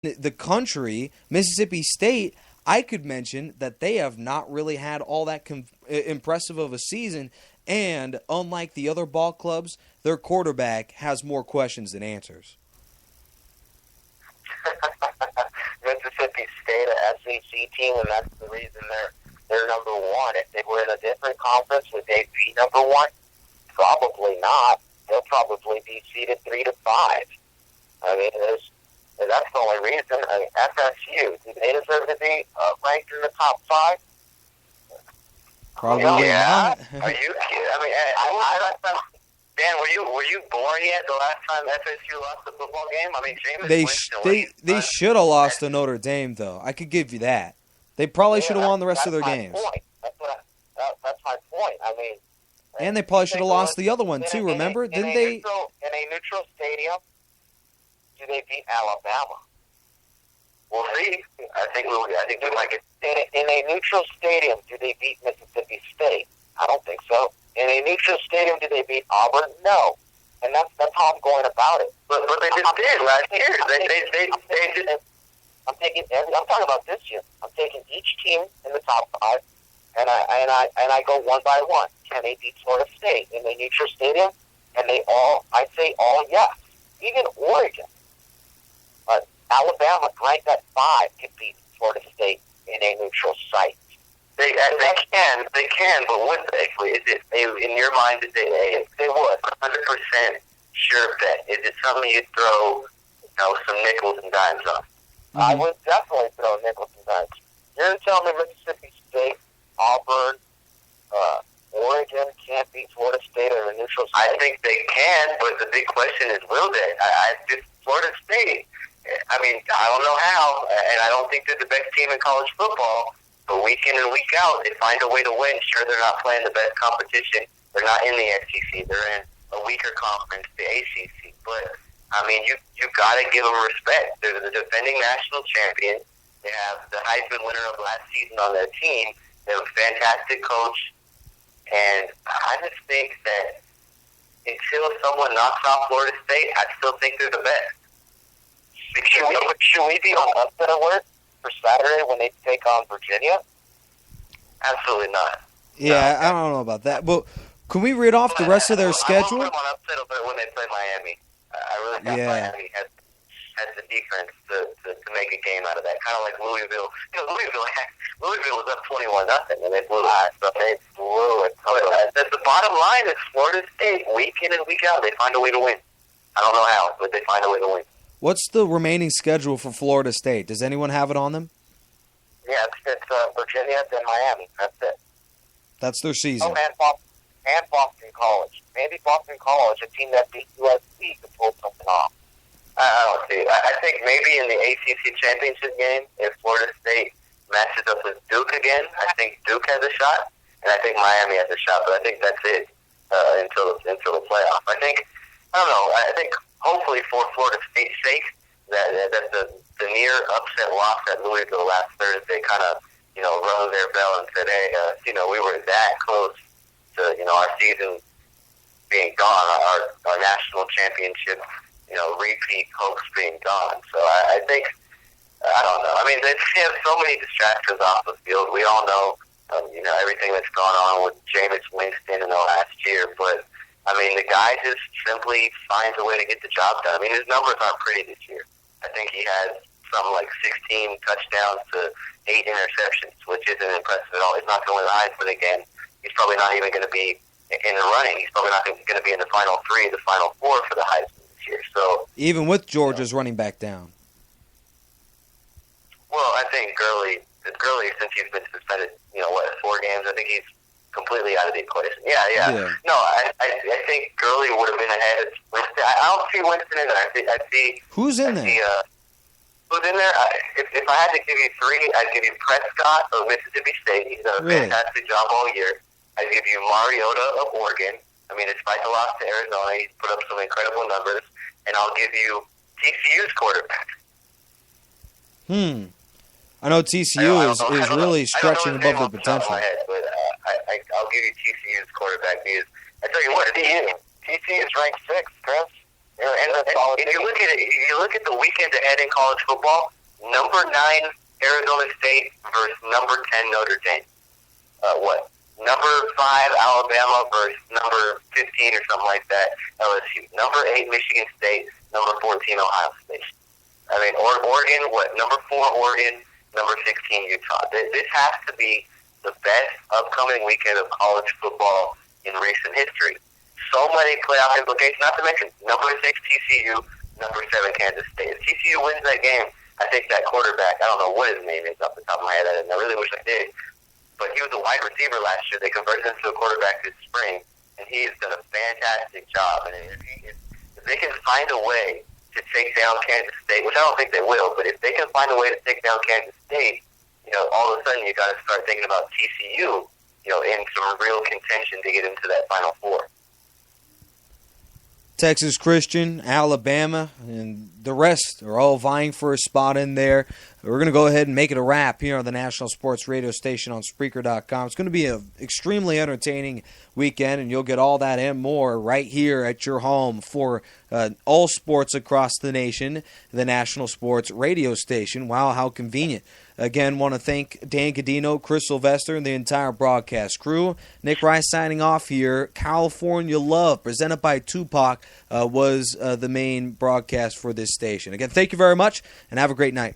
the country, Mississippi State, I could mention that they have not really had all that impressive of a season, and unlike the other ball clubs, their quarterback has more questions than answers. Mississippi State, an SEC team, and that's the reason they're number one. If they were in a different conference, would they be number one? Probably not. They'll probably be seeded 3 to 5. I mean, that's the only reason. I mean, FSU, do they deserve to be ranked in the top 5? Probably yeah. not. Are you kidding? I mean, Dan, were you born yet the last time FSU lost a football game? I mean, they should have lost to Notre Dame, though. I could give you that. They probably should have won the rest of their games. Point. That's my point. I mean, and they probably should have lost the other one too. Remember, didn't they? In a neutral stadium, do they beat Alabama? We'll see. I think we might get in a neutral stadium. Do they beat Mississippi State? I don't think so. In a neutral stadium, do they beat Auburn? No. And that's how I'm going about it. But they just did last year. They did. I'm talking about this year. I'm taking each team in the top 5, and I go one by one. Can they beat Florida State in a neutral stadium? And I say all yes. Even Oregon. Alabama, ranked at 5, can beat Florida State in a neutral site. They can, but would they? Is it in your mind? Is it they would 100% sure bet? Is it something you throw, some nickels and dimes on? Mm-hmm. I would definitely throw nickels and dimes. You're going to tell me Mississippi State, Auburn, Oregon can't beat Florida State in a neutral site? I think they can, but the big question is, will they? Florida State. I mean, I don't know how, and I don't think they're the best team in college football. But week in and week out, they find a way to win. Sure, they're not playing the best competition. They're not in the SEC. They're in a weaker conference, the ACC. But, I mean, you got to give them respect. They're the defending national champion. They have the Heisman winner of last season on their team. They have a fantastic coach. And I just think that until someone knocks off Florida State, I still think they're the best. Should we be on upset alert for Saturday when they take on Virginia? Absolutely not. Yeah, I don't know about that. But can we read off the rest of their schedule? I won't put them on upset alert when they play Miami. I really think Miami has the defense to make a game out of that. Kind of like Louisville. Louisville was up 21-0, and they blew it. So they blew it. The bottom line is Florida State, week in and week out, they find a way to win. I don't know how, but they find a way to win. What's the remaining schedule for Florida State? Does anyone have it on them? Yeah, it's Virginia, then Miami. That's it. That's their season. Oh, and Boston College. Maybe Boston College, a team that beat USC, could pull something off. I don't see. I think maybe in the ACC championship game, if Florida State matches up with Duke again, I think Duke has a shot, and I think Miami has a shot. But I think that's it until the playoff. I think hopefully for Florida State's sake, that the near upset loss at Louisville last Thursday kind of rung their bell and said, hey, we were that close to our season being gone, our national championship repeat hopes being gone. So I think I don't know. I mean, they have so many distractions off the field. We all know everything that's gone on with Jameis Winston in the last year, but I mean, the guy just simply finds a way to get the job done. I mean, his numbers aren't pretty this year. I think he has something like 16 touchdowns to 8 interceptions, which isn't impressive at all. He's not going to win the Heisman again. He's probably not even going to be in the running. He's probably not going to be in the final 3, the final 4 for the Heisman this year. So even with Georgia's running back down. Well, I think Gurley, since he's been suspended, 4 games, I think he's completely out of the equation. Yeah. No, I think Gurley would have been ahead of Winston. I don't see Winston in there. I see. Who's in there? Who's in there? If I had to give you 3, I'd give you Prescott of Mississippi State. He's done a fantastic job all year. I'd give you Mariota of Oregon. I mean, despite the loss to Arizona, he's put up some incredible numbers. And I'll give you TCU's quarterback. I know TCU is really stretching above their potential. I'll give you TCU's quarterback because I tell you what, TCU is ranked 6th, Chris. They're And if you look at the weekend ahead in college football, number 9 Arizona State versus number 10 Notre Dame. Number 5 Alabama versus number 15 or something like that LSU. Number 8 Michigan State, number 14 Ohio State. I mean, Oregon, number 4 Oregon, number 16 Utah. This has to be the best upcoming weekend of college football in recent history. So many playoff implications, not to mention number 6 TCU, number 7 Kansas State. If TCU wins that game, I think that quarterback, I don't know what his name is off the top of my head, and I really wish I did, but he was a wide receiver last year. They converted him to a quarterback this spring, and he has done a fantastic job. And if they can find a way to take down Kansas State, which I don't think they will, but if they can find a way to take down Kansas State, all of a sudden you got to start thinking about TCU, in some real contention to get into that Final Four. Texas Christian, Alabama, and the rest are all vying for a spot in there. We're going to go ahead and make it a wrap here on the National Sports Radio Station on Spreaker.com. It's going to be an extremely entertaining weekend, and you'll get all that and more right here at your home for all sports across the nation, the National Sports Radio Station. Wow, how convenient. Again, want to thank Dan Cadino, Chris Sylvester, and the entire broadcast crew. Nick Rice signing off here. California Love, presented by Tupac, was the main broadcast for this station. Again, thank you very much, and have a great night.